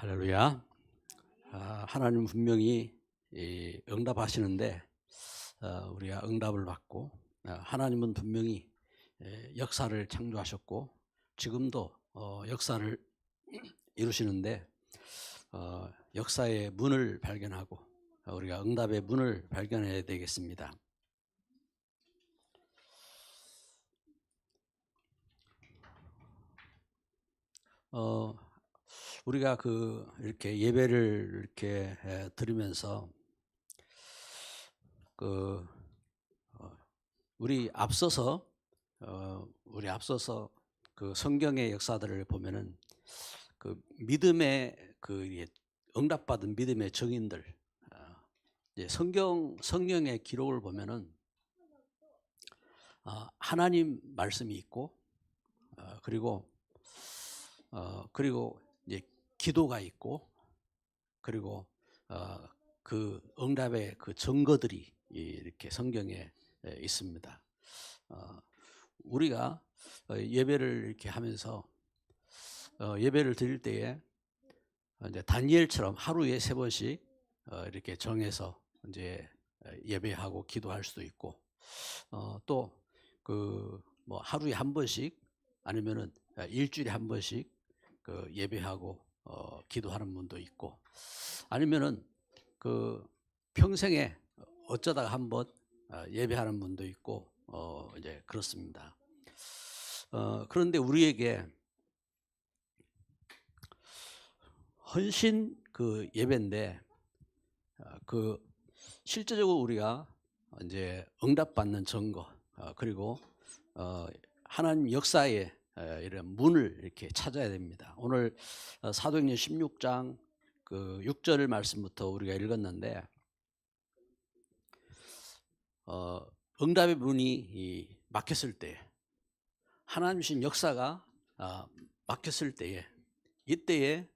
할렐루야. 하나님 분명히 응답하시는데 우리가 응답을 받고 하나님은 분명히 역사를 창조하셨고 지금도 역사를 이루시는데 역사의 문을 발견하고 우리가 응답의 문을 발견해야 되겠습니다. 우리가 이렇게 예배를 이렇게 드리면서 우리 앞서서 그 성경의 역사들을 보면은 그 믿음의 응답받은 믿음의 증인들, 이제 성경의 기록을 보면은 하나님 말씀이 있고 그리고 이제 기도가 있고 그리고 그 응답의 그 증거들이 이렇게 성경에 있습니다. 우리가 예배를 이렇게 하면서 예배를 드릴 때에 이제 다니엘처럼 하루에 3번씩 이렇게 정해서 이제 예배하고 기도할 수도 있고 또 뭐 하루에 1번씩 아니면은 일주일에 1번씩 예배하고 기도하는 분도 있고 아니면은 평생에 어쩌다가 한번 예배하는 분도 있고 이제 그렇습니다. 그런데 우리에게 헌신 예배인데 실제적으로 우리가 이제 응답받는 증거 그리고 하나님 역사의 이런 문을 이렇게 찾아야 됩니다. 오늘 사도행전 16장 6절 말씀부터 우리가 읽었는데 응답의 문이 막혔을 때 하나님 신 역사가 막혔을 때에 이때에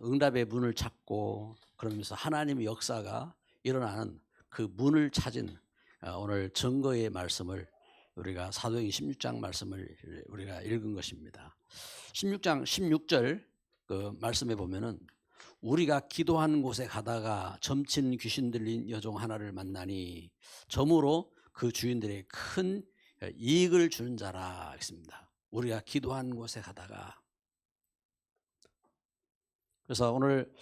응답의 문을 찾고 그러면서 하나님의 역사가 일어나는 그 문을 찾은 오늘 증거의 말씀을 우리가 사도행전 16장 말씀을 우리가 읽은 것입니다. 16장 16절 말씀에 보면은 우리가 기도하는 곳에 가다가 점친 귀신 들린 여종 하나를 만나니 점으로 그 주인들에게 큰 이익을 주는 자라 했습니다. 우리가 기도하는 곳에 가다가 그래서 오늘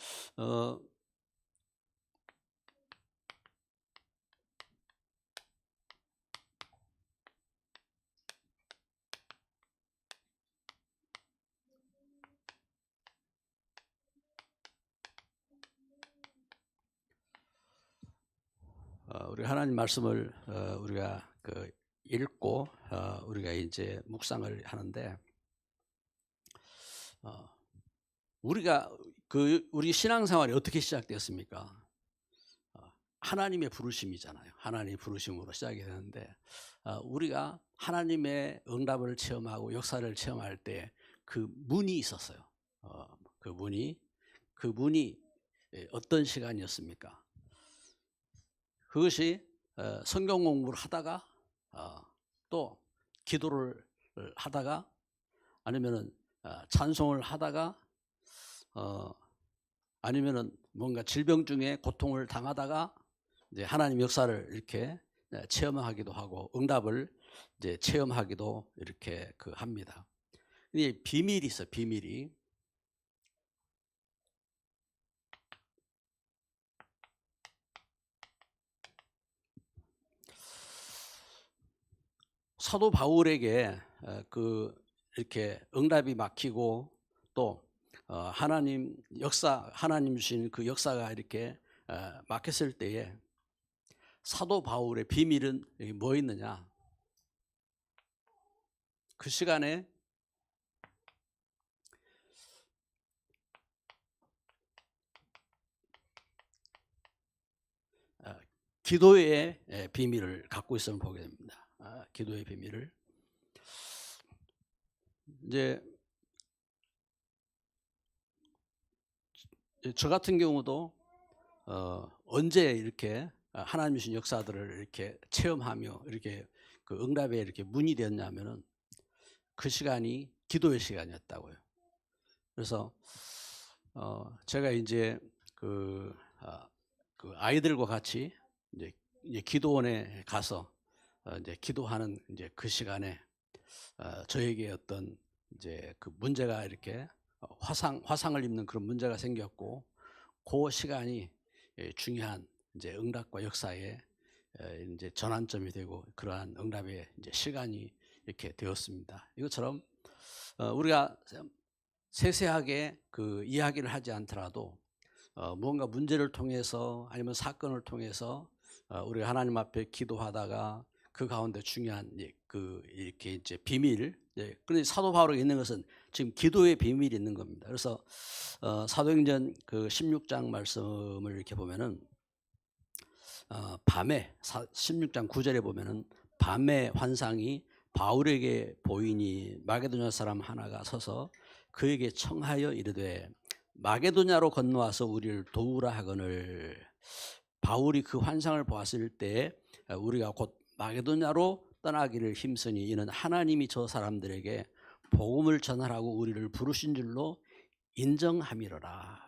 우리 하나님 말씀을 우리가 읽고 우리가 이제 묵상을 하는데 우리가 우리 신앙생활이 어떻게 시작되었습니까? 하나님의 부르심이잖아요. 하나님의 부르심으로 시작이 되는데 우리가 하나님의 응답을 체험하고 역사를 체험할 때 그 문이 있었어요. 그 문이 어떤 시간이었습니까? 그것이 성경 공부를 하다가 또 기도를 하다가 아니면은 찬송을 하다가 아니면은 뭔가 질병 중에 고통을 당하다가 이제 하나님 역사를 이렇게 체험하기도 하고 응답을 이제 체험하기도 이렇게 합니다. 이 비밀이 있어요. 비밀이. 사도 바울에게 이렇게 응답이 막히고 또 하나님 주신 그 역사가 이렇게 막혔을 때에 사도 바울의 비밀은 여기 뭐 있느냐? 그 시간에 기도의 비밀을 갖고 있으면 보게 됩니다. 기도의 비밀을. 이제 저 같은 경우도 언제 이렇게 하나님 주신 역사들을 이렇게 체험하며 이렇게 응답에 이렇게 문이 되었냐면은 그 시간이 기도의 시간이었다고요. 그래서 제가 이제 그 아이들과 같이 이제 기도원에 가서 이제 기도하는 이제 그 시간에 저에게 어떤 이제 그 문제가 이렇게 화상을 입는 그런 문제가 생겼고, 그 시간이 중요한 이제 응답과 역사의 이제 전환점이 되고, 그러한 응답의 이제 시간이 이렇게 되었습니다. 이것처럼 우리가 세세하게 그 이야기를 하지 않더라도 무언가 문제를 통해서 아니면 사건을 통해서 우리가 하나님 앞에 기도하다가 그 가운데 중요한 그 이렇게 이제 비밀, 그런데 사도 바울에게 있는 것은 지금 기도의 비밀이 있는 겁니다. 그래서 사도행전 그 16장 말씀을 이렇게 보면은 밤에 16장 9절에 보면은 밤에 환상이 바울에게 보이니 마게도냐 사람 하나가 서서 그에게 청하여 이르되 마게도냐로 건너와서 우리를 도우라 하거늘. 바울이 그 환상을 보았을 때 우리가 곧 마게도냐로 떠나기를 힘쓰니 이는 하나님이 저 사람들에게 복음을 전하라고 우리를 부르신 줄로 인정함이로라.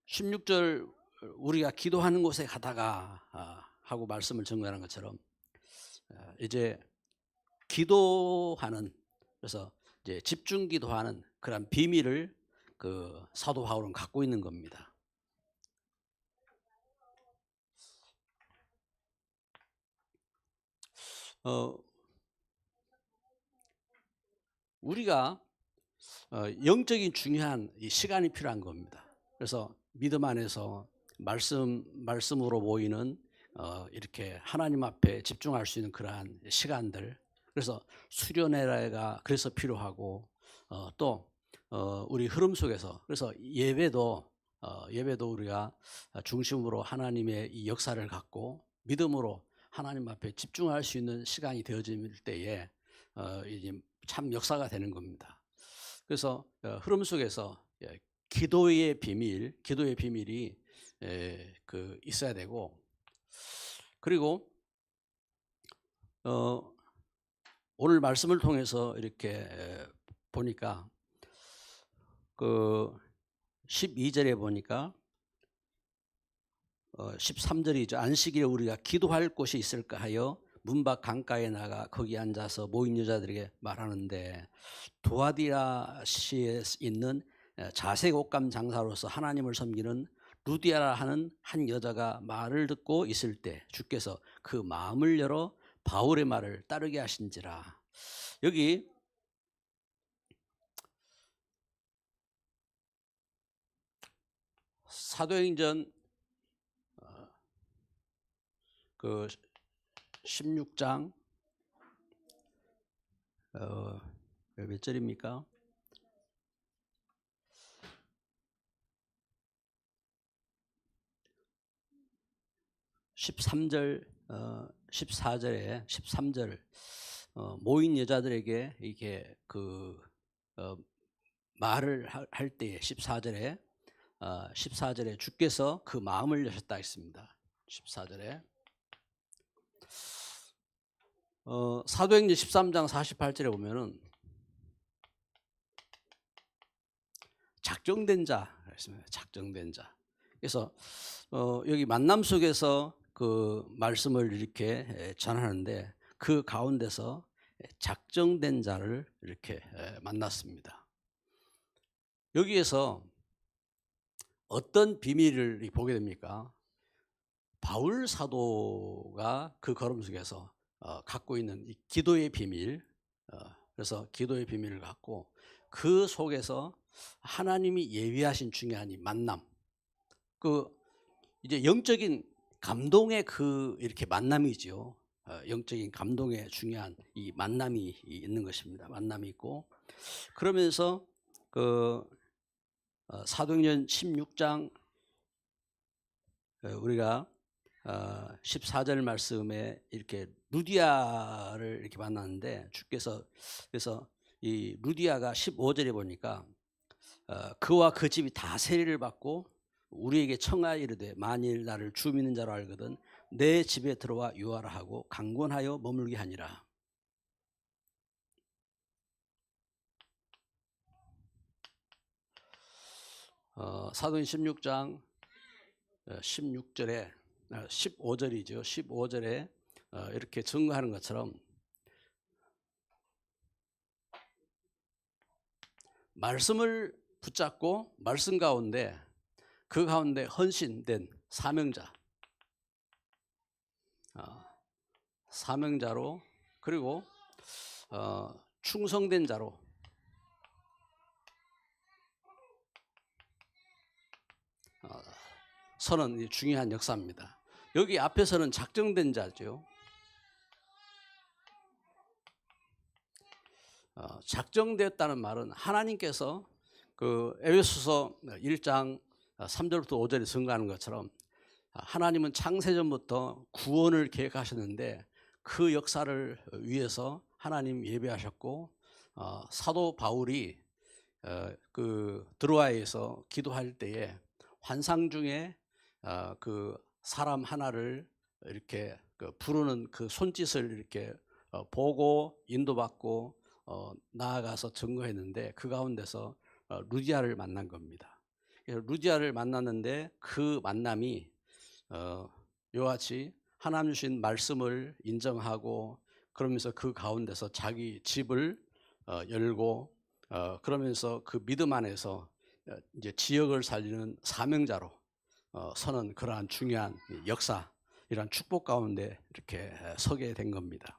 16절 우리가 기도하는 곳에 가다가 하고 말씀을 전가하는 것처럼 이제 기도하는, 그래서 이제 집중 기도하는 그런 비밀을 그 사도 바울은 갖고 있는 겁니다. 우리가 영적인 중요한 이 시간이 필요한 겁니다. 그래서 믿음 안에서 말씀으로 모이는 이렇게 하나님 앞에 집중할 수 있는 그러한 시간들, 그래서 수련회가 그래서 필요하고, 또 우리 흐름 속에서 그래서 예배도 우리가 중심으로 하나님의 이 역사를 갖고 믿음으로 하나님 앞에 집중할 수 있는 시간이 되어질 때에 이제 참 역사가 되는 겁니다. 그래서 흐름 속에서 기도의 비밀이 그 있어야 되고, 그리고 오늘 말씀을 통해서 이렇게 보니까 그 12절에 보니까 13절이죠. 안식일에 우리가 기도할 곳이 있을까 하여 문 밖 강가에 나가 거기 앉아서 모인 여자들에게 말하는데, 두아디라시에 있는 자색 옷감 장사로서 하나님을 섬기는 루디아라 하는 한 여자가 말을 듣고 있을 때 주께서 그 마음을 열어 바울의 말을 따르게 하신지라. 여기 사도행전 그 16장 몇 절입니까? 13절, 14절에 13절 모인 여자들에게 이게 그 말을 할 때에 14절에 주께서 그 마음을 여셨다 했습니다. 14절에 사도행전 13장 48절에 보면은 작정된 자 했습니다. 작정된 자. 그래서 여기 만남 속에서 그 말씀을 이렇게 전하는데 그 가운데서 작정된 자를 이렇게 만났습니다. 여기에서 어떤 비밀을 보게 됩니까? 바울 사도가 그 걸음 속에서 갖고 있는 이 기도의 비밀, 그래서 기도의 비밀을 갖고 그 속에서 하나님이 예비하신 중요한 이 만남, 그 이제 영적인 감동의 그 이렇게 만남이죠. 영적인 감동의 중요한 이 만남이 있는 것입니다. 만남이 있고, 그러면서 그 사도행전 16장 우리가 14절 말씀에 이렇게 루디아를 이렇게 만났는데 주께서, 그래서 이 루디아가 15절에 보니까 그와 그 집이 다 세례를 받고 우리에게 청하여 이르되 만일 나를 주 믿는 자로 알거든 내 집에 들어와 유하라 하고 강권하여 머물게 하니라. 사도행 16장 16절에 15절이죠. 15절에 이렇게 증거하는 것처럼 말씀을 붙잡고 말씀 가운데 그 가운데 헌신된 사명자로 그리고 충성된 자로 서는 중요한 역사입니다. 여기 앞에서는 작정된 자죠. 작정되었다는 말은 하나님께서 그 에베소서 1장 3절부터 5절에 증거하는 것처럼 하나님은 창세전부터 구원을 계획하셨는데 그 역사를 위해서 하나님 예배하셨고 사도 바울이 그 드로아에서 기도할 때에 환상 중에 그 사람 하나를 이렇게 부르는 그 손짓을 이렇게 보고 인도받고 나아가서 증거했는데 그 가운데서 루디아를 만난 겁니다. 루디아를 만났는데 그 만남이 이와 같이 하나님 주신 말씀을 인정하고 그러면서 그 가운데서 자기 집을 열고 그러면서 그 믿음 안에서 이제 지역을 살리는 사명자로 서는 그러한 중요한 역사, 이러한 축복 가운데 이렇게 서게 된 겁니다.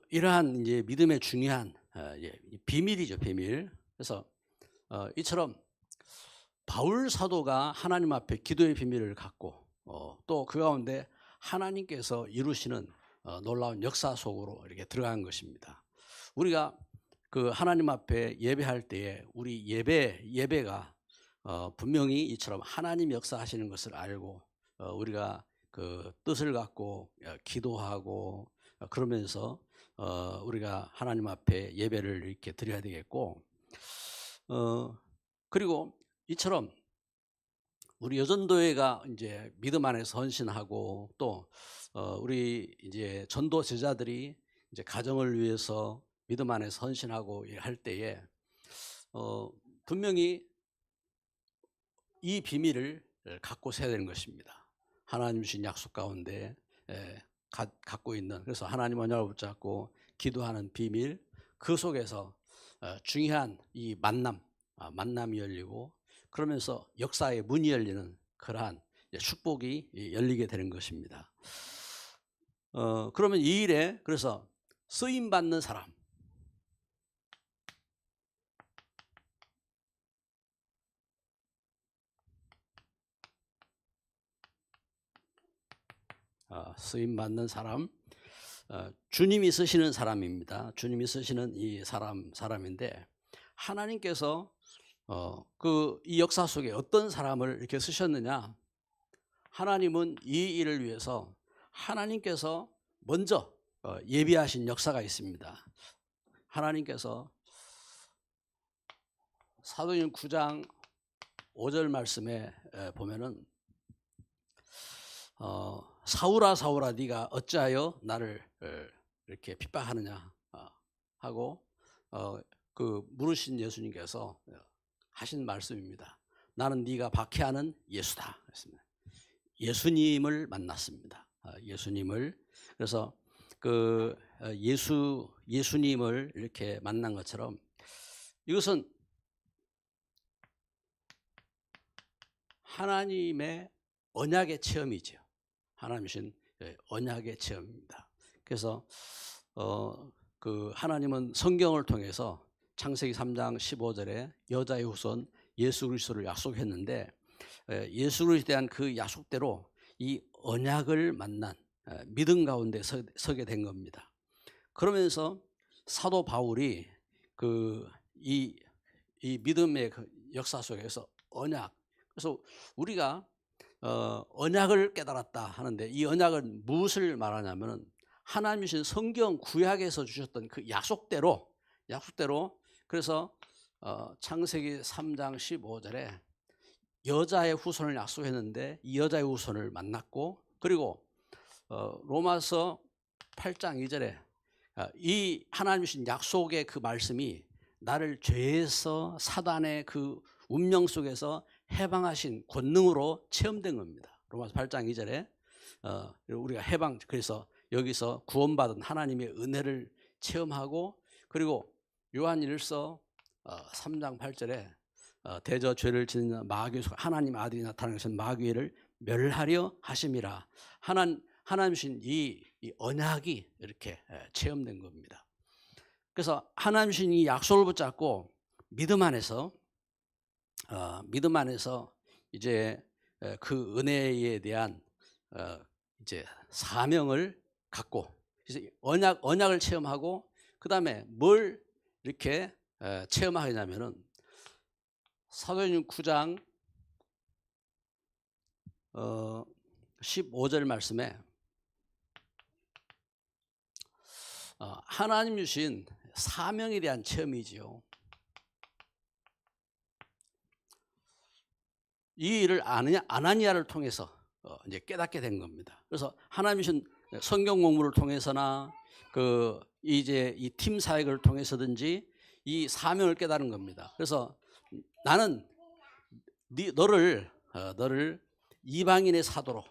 이러한 이제 믿음의 중요한 비밀이죠, 비밀. 그래서 이처럼 바울 사도가 하나님 앞에 기도의 비밀을 갖고 또 그 가운데 하나님께서 이루시는 놀라운 역사 속으로 이렇게 들어간 것입니다. 우리가 그 하나님 앞에 예배할 때에 우리 예배가 분명히 이처럼 하나님 역사하시는 것을 알고 우리가 그 뜻을 갖고 기도하고 그러면서 우리가 하나님 앞에 예배를 이렇게 드려야 되겠고 그리고 이처럼 우리 여전도회가 이제 믿음 안에서 헌신하고 또 우리 이제 전도 제자들이 이제 가정을 위해서 믿음 안에서 헌신하고 할 때에 분명히 이 비밀을 갖고 서야 되는 것입니다. 하나님 주신 약속 가운데 갖고 있는, 그래서 하나님 언약을 붙잡고 기도하는 비밀, 그 속에서 중요한 이 만남이 열리고 그러면서 역사의 문이 열리는 그러한 축복이 열리게 되는 것입니다. 그러면 이 일에 그래서 쓰임 받는 사람, 쓰임 받는 사람, 주님이 쓰시는 사람입니다. 주님이 쓰시는 이 사람인데 하나님께서 이 역사 속에 어떤 사람을 이렇게 쓰셨느냐? 하나님은 이 일을 위해서 하나님께서 먼저 예비하신 역사가 있습니다. 하나님께서 사도행 9장 5절 말씀에 보면은 사울아 사울아 네가 어찌하여 나를 이렇게 핍박하느냐 하고 그 물으신 예수님께서 하신 말씀입니다. 나는 네가 박해하는 예수다. 예수님을 만났습니다. 예수님을. 그래서 그 예수님을 이렇게 만난 것처럼 이것은 하나님의 언약의 체험이죠. 하나님이신 언약의 체험입니다. 그래서 그 하나님은 성경을 통해서 창세기 3장 15절에 여자의 후손 예수 그리스도를 약속했는데 예수 그리스도에 대한 그 약속대로 이 언약을 만난 믿음 가운데 서게 된 겁니다. 그러면서 사도 바울이 이 믿음의 그 역사 속에서 언약, 그래서 우리가 언약을 깨달았다 하는데 이 언약은 무엇을 말하냐면은 하나님이 주신 성경 구약에서 주셨던 그 약속대로 그래서 창세기 3장 15절에 여자의 후손을 약속했는데 이 여자의 후손을 만났고 그리고 로마서 8장 2절에 이 하나님이 주신 약속의 그 말씀이 나를 죄에서 사단의 그 운명 속에서 해방하신 권능으로 체험된 겁니다. 로마서 8장 2절에 우리가 해방, 그래서 여기서 구원받은 하나님의 은혜를 체험하고, 그리고 요한일서 3장 8절에 대저 죄를 짓는 마귀, 하나님 아들이 나타난 것은 마귀를 멸하려 하심이라. 하나님신 이 언약이 이렇게 체험된 겁니다. 그래서 하나님신 이 약속을 붙잡고 믿음 안에서 이제 그 은혜에 대한 이제 사명을 갖고, 그래서 언약을 체험하고, 그 다음에 뭘 이렇게 체험하냐면은 사도행전 9장 15절 말씀에 하나님 주신 사명에 대한 체험이지요. 이 일을 아나니아를 통해서 이제 깨닫게 된 겁니다. 그래서 하나님 주신 성경 공부를 통해서나 이제 이 팀 사역을 통해서든지 이 사명을 깨달은 겁니다. 그래서 나는 너를 이방인의 사도로,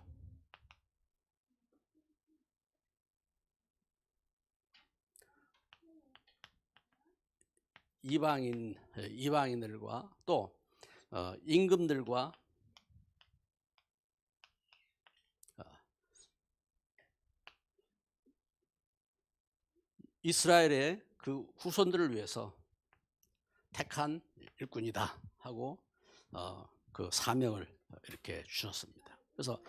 이방인들과 또 임금들과 이스라엘의 그 후손들을 위해서 택한 일꾼이다 하고 그 사명을 이렇게 주셨습니다. 그래서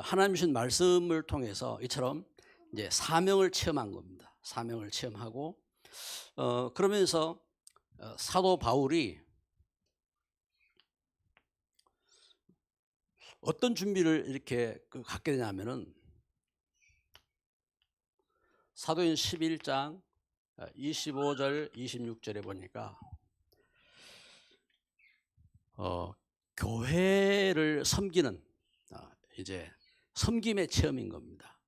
하나님 주신 말씀을 통해서 이처럼 이제 사명을 체험한 겁니다. 사명을 체험하고 그러면서 사도 바울이 어떤 준비를 이렇게 갖게 되냐면은 사도행 11장 25절 26절에 보니까 교회를 섬기는 이제 섬김의 체험인 겁니다.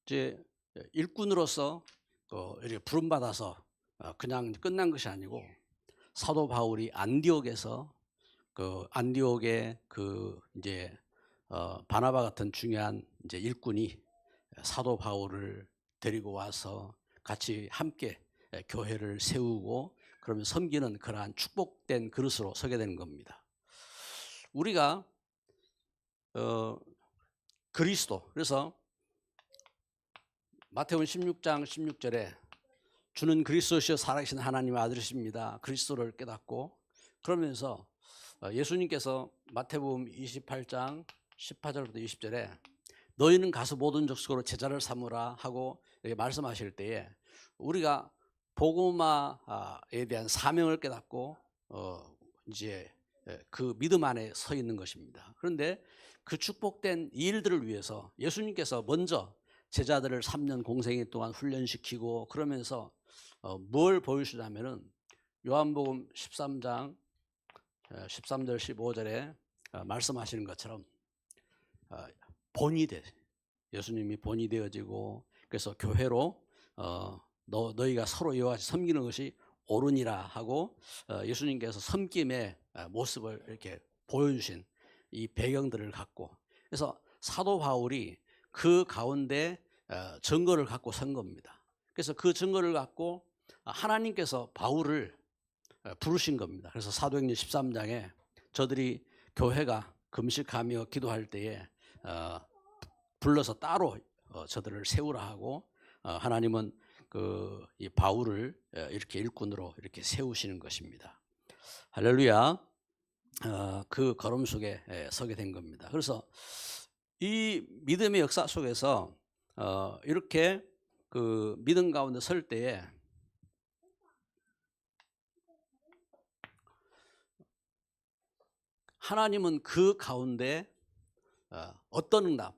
이제 일꾼으로서 이렇게 부름 받아서 그냥 끝난 것이 아니고, 사도 바울이 안디옥에서 안디옥의 이제 바나바 같은 중요한 이제 일꾼이 사도 바울을 데리고 와서 같이 함께 교회를 세우고 그러면 섬기는 그러한 축복된 그릇으로 서게 되는 겁니다. 우리가 그리스도, 그래서 마태복음 16장 16절에 주는 그리스도시여 살아계신 하나님의 아들이십니다. 그리스도를 깨닫고, 그러면서 예수님께서 마태복음 28장 18절부터 20절에 너희는 가서 모든 족속으로 제자를 삼으라 하고 말씀하실 때에 우리가 복음화에 대한 사명을 깨닫고 이제 그 믿음 안에 서 있는 것입니다. 그런데 그 축복된 일들을 위해서 예수님께서 먼저 제자들을 3년 공생애 동안 훈련시키고, 그러면서 뭘 보여주냐면은 요한복음 13장 13절 15절에 말씀하시는 것처럼 본이 예수님이 본이 되어지고, 그래서 교회로 너희가 서로 이와 같이 섬기는 것이 옳으니라 하고 예수님께서 섬김의 모습을 이렇게 보여주신 이 배경들을 갖고, 그래서 사도 바울이 그 가운데 증거를 갖고 선 겁니다. 그래서 그 증거를 갖고 하나님께서 바울을 부르신 겁니다. 그래서 사도행전 13장에 저들이 교회가 금식하며 기도할 때에 불러서 따로 저들을 세우라 하고 하나님은 이 바울을 이렇게 일꾼으로 이렇게 세우시는 것입니다. 할렐루야. 그 걸음 속에 서게 된 겁니다. 그래서 이 믿음의 역사 속에서 이렇게 그 믿음 가운데 설 때에 하나님은 그 가운데 어떤 응답,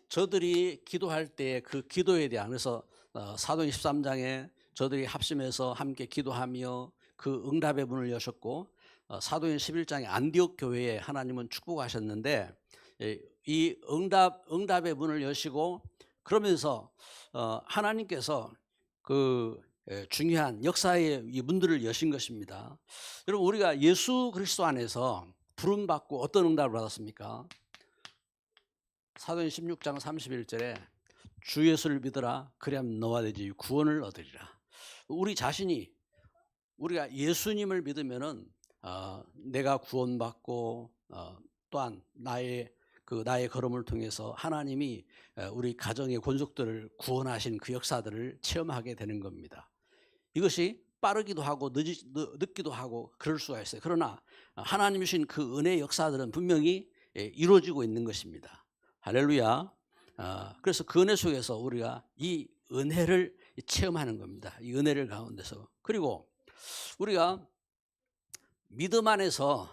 저들이 기도할 때 그 기도에 대한, 그래서 사도행 13장에 저들이 합심해서 함께 기도하며 그 응답의 문을 여셨고, 사도행 11장에 안디옥 교회에 하나님은 축복하셨는데 이 응답의 문을 여시고, 그러면서 하나님께서 그 중요한 역사의 이 문들을 여신 것입니다. 여러분, 우리가 예수 그리스도 안에서 부름받고 어떤 응답을 받았습니까? 사도행 16장 31절에 주 예수를 믿으라 그리하면 너와 내 집이 구원을 얻으리라. 우리 자신이 우리가 예수님을 믿으면은 내가 구원받고 또한 나의 걸음을 통해서 하나님이 우리 가정의 권속들을 구원하신 그 역사들을 체험하게 되는 겁니다. 이것이 빠르기도 하고 늦기도 하고 그럴 수가 있어요. 그러나 하나님 주신 그 은혜의 역사들은 분명히 이루어지고 있는 것입니다. 할렐루야. 그래서 그 은혜 속에서 우리가 이 은혜를 체험하는 겁니다. 이 은혜를 가운데서. 그리고 우리가 믿음 안에서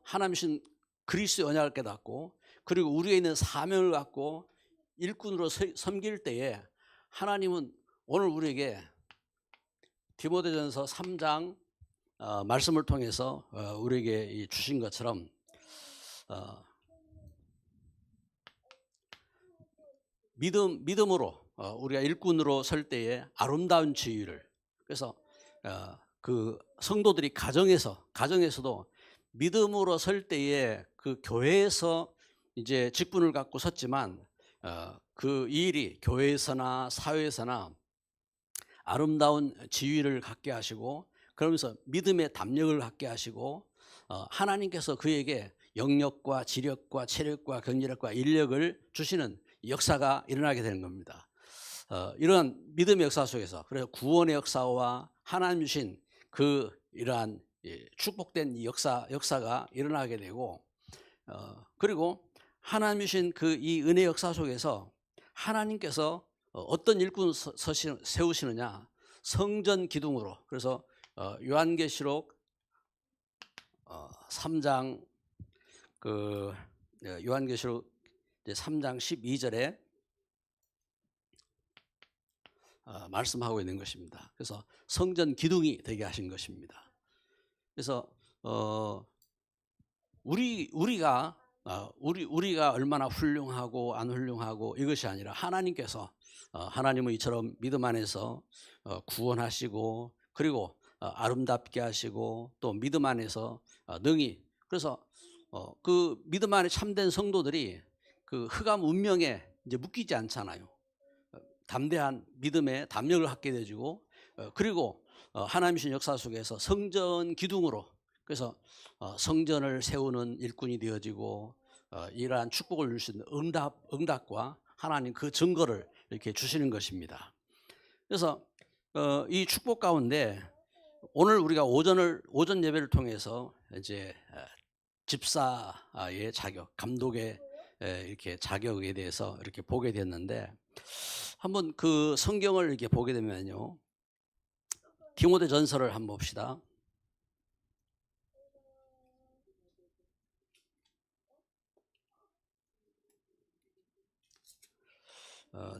하나님 주신 그리스도의 언약을 깨닫고, 그리고 우리에 있는 사명을 갖고 일꾼으로 섬길 때에 하나님은 오늘 우리에게 디모데전서 3장 말씀을 통해서 우리에게 주신 것처럼 믿음으로 우리가 일꾼으로 설 때에 아름다운 지위를, 그래서 그 성도들이 가정에서도 믿음으로 설 때에 그 교회에서 이제 직분을 갖고 섰지만 그 일이 교회에서나 사회에서나 아름다운 지위를 갖게 하시고, 그러면서 믿음의 담력을 갖게 하시고 하나님께서 그에게 영력과 지력과 체력과 경제력과 인력을 주시는 역사가 일어나게 되는 겁니다. 이러한 믿음의 역사 속에서, 그래서 구원의 역사와 하나님 주신 그 이러한 축복된 이 역사가 일어나게 되고, 그리고 하나님 주신 그 이 은혜 역사 속에서 하나님께서 어떤 일꾼 세우시느냐, 성전 기둥으로. 그래서 요한계시록 3장 요한계시록 3장 12절에 말씀하고 있는 것입니다. 그래서 성전 기둥이 되게 하신 것입니다. 그래서 우리가 얼마나 훌륭하고 안 훌륭하고 이것이 아니라 하나님은 이처럼 믿음 안에서 구원하시고, 그리고 아름답게 하시고, 또 믿음 안에서 능히, 그래서 그 믿음 안에 참된 성도들이 그 흑암 운명에 이제 묶이지 않잖아요. 담대한 믿음의 담력을 갖게 되지고, 그리고 하나님 주신 역사 속에서 성전 기둥으로, 그래서 성전을 세우는 일꾼이 되어지고, 이러한 축복을 주시는 응답과 하나님 그 증거를 이렇게 주시는 것입니다. 그래서 이 축복 가운데 오늘 우리가 오전 예배를 통해서 이제 집사의 자격, 감독의 이렇게 자격에 대해서 이렇게 보게 됐는데, 한번 그 성경을 이렇게 보게 되면요, 디모데전서를 한번 봅시다.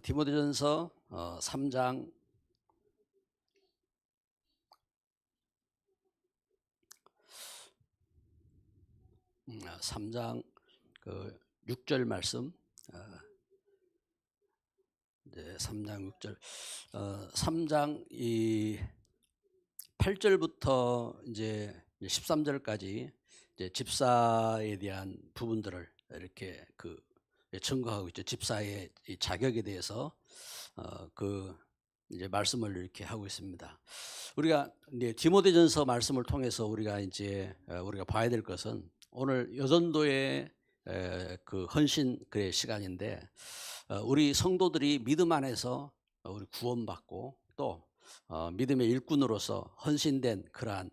디모데전서 3장 6절 말씀. 3장 6절. 3장 8절부터 이제 13절까지 이제 집사에 대한 부분들을 이렇게 증거하고 있죠. 집사의 이 자격에 대해서 이제 말씀을 이렇게 하고 있습니다. 우리가 이제 디모데전서 말씀을 통해서 우리가 봐야 될 것은, 오늘 여전도의 그 헌신 그의 시간인데, 우리 성도들이 믿음 안에서 우리 구원받고, 또 믿음의 일꾼으로서 헌신된 그러한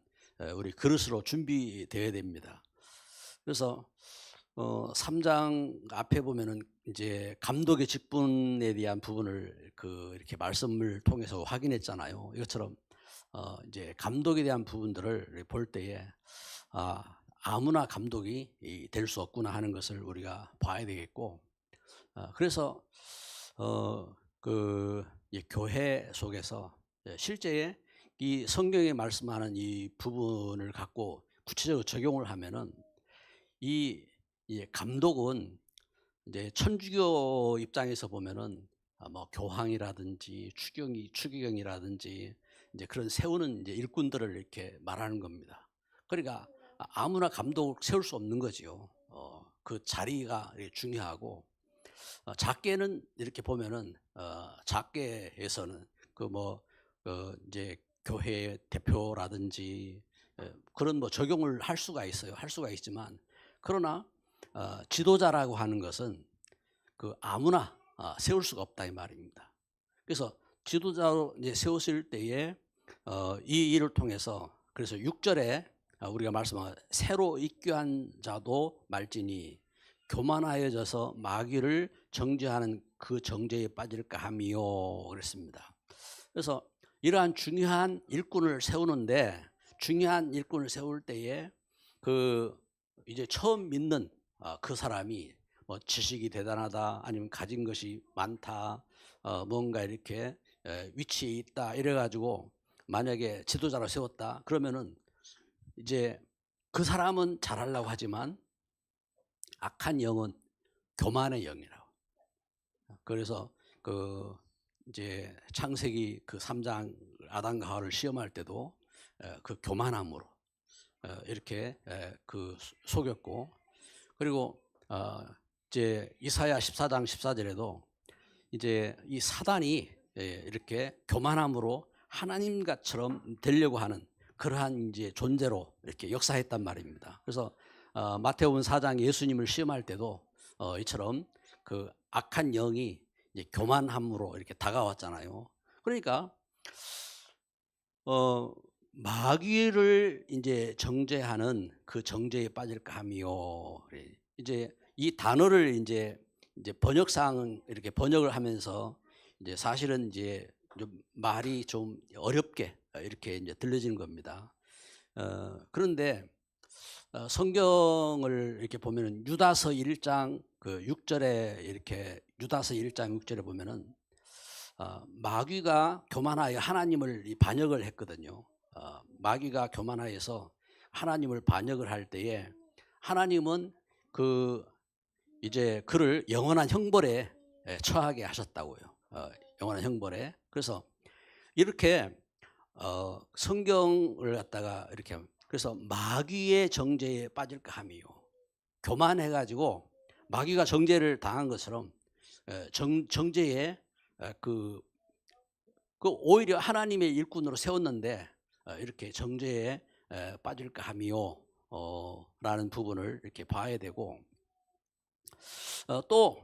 우리 그릇으로 준비되어야 됩니다. 그래서 3장 앞에 보면은 이제 감독의 직분에 대한 부분을 이렇게 말씀을 통해서 확인했잖아요. 이것처럼 이제 감독에 대한 부분들을 볼 때에 아무나 감독이 될 수 없구나 하는 것을 우리가 봐야 되겠고, 그래서 이 교회 속에서 실제 이 성경에 말씀하는 이 부분을 갖고 구체적으로 적용을 하면은, 이 감독은 이제 천주교 입장에서 보면은 뭐 교황이라든지 추기경이라든지 이제 그런 세우는 이제 일꾼들을 이렇게 말하는 겁니다. 그러니까 아무나 감독을 세울 수 없는 거지요. 그 자리가 중요하고 작게는 이렇게 보면은 작게에서는 그 뭐 이제 교회 대표라든지 그런 뭐 적용을 할 수가 있어요. 할 수가 있지만 그러나 지도자라고 하는 것은 그 아무나 세울 수가 없다 이 말입니다. 그래서 지도자로 이제 세우실 때에 이 일을 통해서 그래서 6절에 우리가 말씀한 새로 입교한 자도 말지니 교만하여져서 마귀를 정죄하는 그 정죄에 빠질까 함이요 그랬습니다. 그래서 이러한 중요한 일꾼을 세우는데 중요한 일꾼을 세울 때에 그 이제 처음 믿는 그 사람이 뭐 지식이 대단하다 아니면 가진 것이 많다 뭔가 이렇게 위치에 있다 이래 가지고 만약에 지도자로 세웠다 그러면은 이제 그 사람은 잘하려고 하지만 악한 영은 교만의 영이라고. 그래서 그 이제 창세기 그 3장 아담과 하와를 시험할 때도 그 교만함으로 이렇게 그 속였고 그리고 이제 이사야 14장 14절에도 이제 이 사단이 이렇게 교만함으로 하나님과처럼 되려고 하는 그러한 이제 존재로 이렇게 역사했단 말입니다. 그래서 마태복음 4장 예수님을 시험할 때도 이처럼 그 악한 영이 이제 교만함으로 이렇게 다가왔잖아요. 그러니까 마귀를 이제 정죄하는 그 정죄에 빠질까 함이요. 이제 이 단어를 이제 번역상 이렇게 번역을 하면서 이제 사실은 이제 좀 말이 좀 어렵게 이렇게 이제 들려지는 겁니다. 그런데 성경을 이렇게 보면은 유다서 1장 그 6절에 이렇게 유다서 1장 6절에 보면은 마귀가 교만하여 하나님을 반역을 했거든요. 마귀가 교만하여서 하나님을 반역을 할 때에 하나님은 그 이제 그를 영원한 형벌에 처하게 하셨다고요. 영원한 형벌에. 그래서 이렇게 성경을 갖다가 이렇게 그래서 마귀의 정죄에 빠질까 함이요. 교만해가지고 마귀가 정죄를 당한 것처럼 정죄에 그 오히려 하나님의 일꾼으로 세웠는데 이렇게 정죄에 빠질까 함이요 라는 부분을 이렇게 봐야 되고 또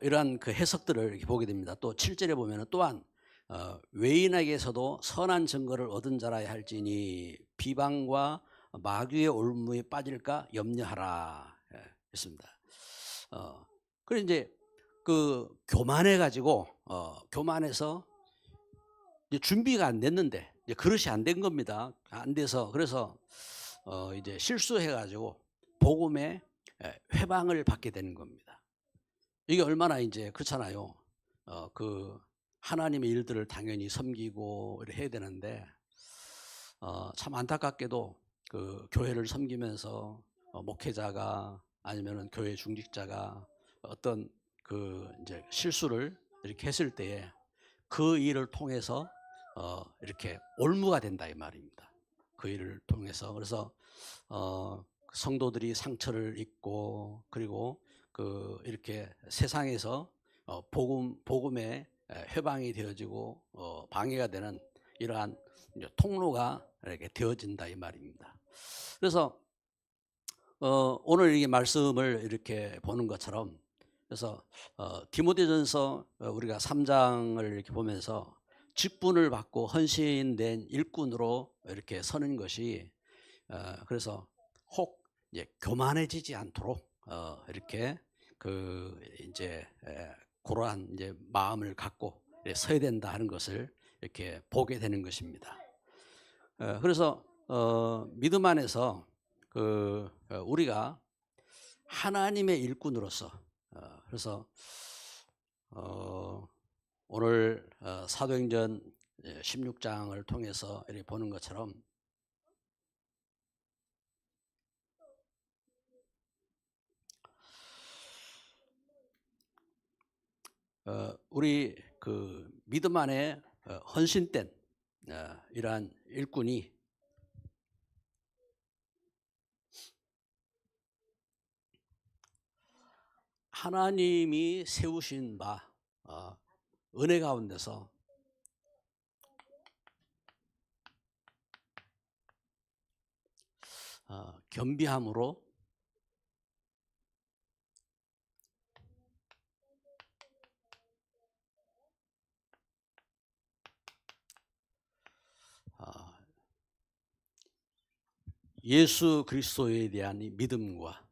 이러한 그 해석들을 이렇게 보게 됩니다. 또 7절에 보면 또한 외인에게서도 선한 증거를 얻은 자라야 할지니 비방과 마귀의 올무에 빠질까 염려하라 했습니다. 그래 이제 그 교만해 가지고 교만해서 이제 준비가 안 됐는데 이제 그릇이 안 된 겁니다. 안 돼서 그래서 이제 실수해 가지고 복음에 회방을 받게 되는 겁니다. 이게 얼마나 이제 그렇잖아요. 그 하나님의 일들을 당연히 섬기고 이렇게 해야 되는데 참 안타깝게도 그 교회를 섬기면서 목회자가 아니면은 교회 중직자가 어떤 그 이제 실수를 이렇게 했을 때에 그 일을 통해서 이렇게 올무가 된다 이 말입니다. 그 일을 통해서 그래서 성도들이 상처를 입고 그리고 그 이렇게 세상에서 복음의 회방이 되어지고 방해가 되는 이러한 이제 통로가 이렇게 되어진다 이 말입니다. 그래서 오늘 이 말씀을 이렇게 보는 것처럼 그래서 디모데전서 우리가 3장을 이렇게 보면서 직분을 받고 헌신된 일꾼으로 이렇게 서는 것이 그래서 혹 이제 교만해지지 않도록 이렇게 그 이제 그러한 이제 마음을 갖고 서야 된다 하는 것을 이렇게 보게 되는 것입니다. 그래서 믿음 안에서 그 우리가 하나님의 일꾼으로서 그래서 오늘 사도행전 16장을 통해서 이렇게 보는 것처럼 우리 그 믿음 안에 헌신된 이러한 일꾼이 하나님이 세우신 바 은혜 가운데서 겸비함으로 예수 그리스도에 대한 이 믿음과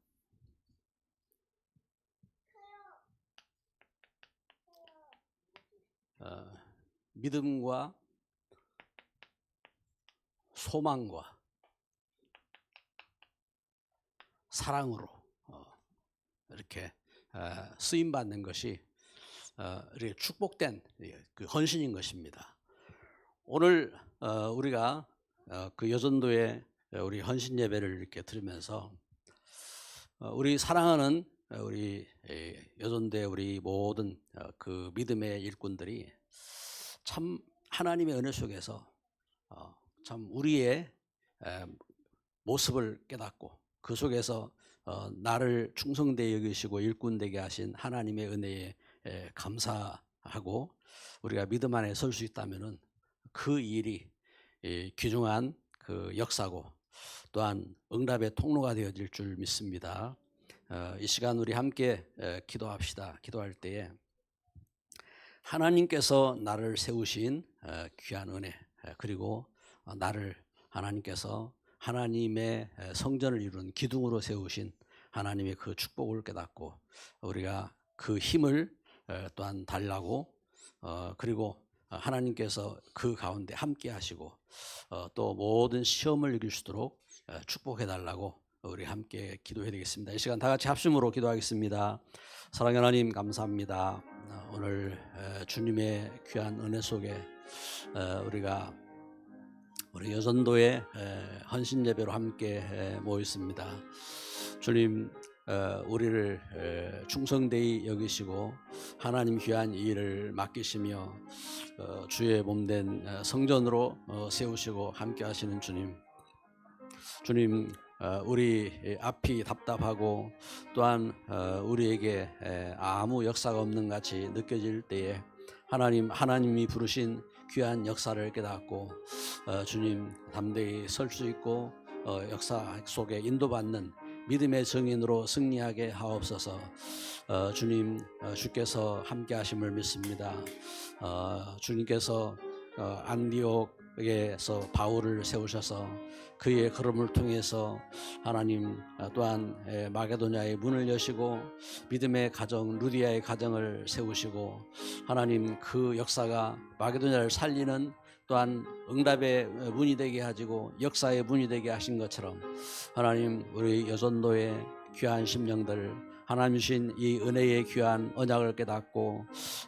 믿음과 소망과 사랑으로 이렇게 쓰임 받는 것이 이렇게 축복된 그 헌신인 것입니다. 오늘 우리가 그 여전도의 우리 헌신 예배를 이렇게 들으면서 우리 사랑하는 우리 여전도의 우리 모든 그 믿음의 일꾼들이 참 하나님의 은혜 속에서 참 우리의 모습을 깨닫고 그 속에서 나를 충성되게 여기시고 일꾼 되게 하신 하나님의 은혜에 감사하고 우리가 믿음 안에 설 수 있다면은 그 일이 귀중한 그 역사고 또한 응답의 통로가 되어질 줄 믿습니다. 이 시간 우리 함께 기도합시다. 기도할 때에 하나님께서 나를 세우신 귀한 은혜 그리고 나를 하나님께서 하나님의 성전을 이루는 기둥으로 세우신 하나님의 그 축복을 깨닫고 우리가 그 힘을 또한 달라고 그리고 하나님께서 그 가운데 함께 하시고 또 모든 시험을 이길 수 있도록 축복해 달라고 우리 함께 기도해야 되겠습니다. 이 시간 다 같이 합심으로 기도하겠습니다. 사랑하는 하나님 감사합니다. 오늘 주님의 귀한 은혜 속에 우리가 우리 여전도의 헌신 예배로 함께 모였습니다. 주님 우리를 충성되이 여기시고 하나님 귀한 일을 맡기시며 주의 몸된 성전으로 세우시고 함께 하시는 주님 우리 앞이 답답하고 또한 우리에게 아무 역사가 없는 같이 느껴질 때에 하나님이 부르신 귀한 역사를 깨닫고 주님 담대히 설 수 있고 역사 속에 인도받는 믿음의 증인으로 승리하게 하옵소서. 주님 주께서 함께 하심을 믿습니다. 주님께서 안디옥에서 바울을 세우셔서 그의 걸음을 통해서 하나님 또한 마게도냐의 문을 여시고 믿음의 가정 루디아의 가정을 세우시고 하나님 그 역사가 마게도냐를 살리는 또한 응답의 문이 되게 하시고 역사의 문이 되게 하신 것처럼 하나님 우리 여전도의 귀한 심령들 하나님 주신 이 은혜의 귀한 언약을 깨닫고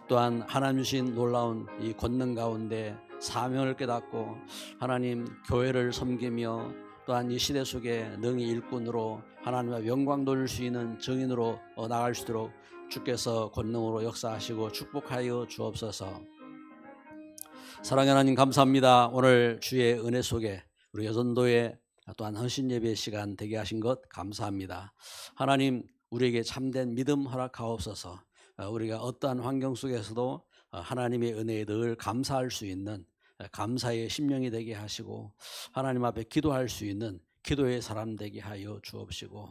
또한 하나님 주신 놀라운 이 권능 가운데 사명을 깨닫고 하나님 교회를 섬기며 또한 이 시대 속에 능히 일꾼으로 하나님의 영광 돌릴 수 있는 증인으로 나갈 수 있도록 주께서 권능으로 역사하시고 축복하여 주옵소서. 사랑하는 하나님 감사합니다. 오늘 주의 은혜 속에 우리 여전도의 또한 헌신 예배의 시간 되게 하신 것 감사합니다. 하나님 우리에게 참된 믿음 허락하옵소서. 우리가 어떠한 환경 속에서도 하나님의 은혜에 늘 감사할 수 있는 감사의 심령이 되게 하시고 하나님 앞에 기도할 수 있는 기도의 사람 되게 하여 주옵시고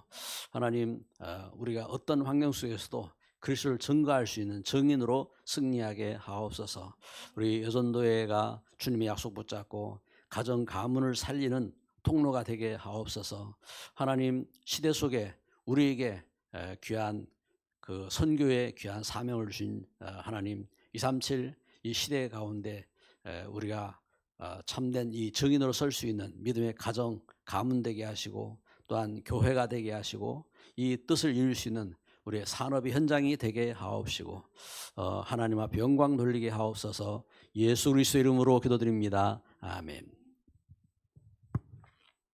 하나님 우리가 어떤 환경 속에서도 그리스도를 증거할 수 있는 증인으로 승리하게 하옵소서. 우리 여전도회가 주님의 약속 붙잡고 가정 가문을 살리는 통로가 되게 하옵소서. 하나님 시대 속에 우리에게 귀한 그 선교의 귀한 사명을 주신 하나님 237 이 시대 가운데 우리가 참된 이 증인으로 설 수 있는 믿음의 가정 가문 되게 하시고 또한 교회가 되게 하시고 이 뜻을 이룰 수 있는 우리의 산업의 현장이 되게 하옵시고 하나님 앞에 영광 돌리게 하옵소서. 예수 그리스도 이름으로 기도드립니다. 아멘.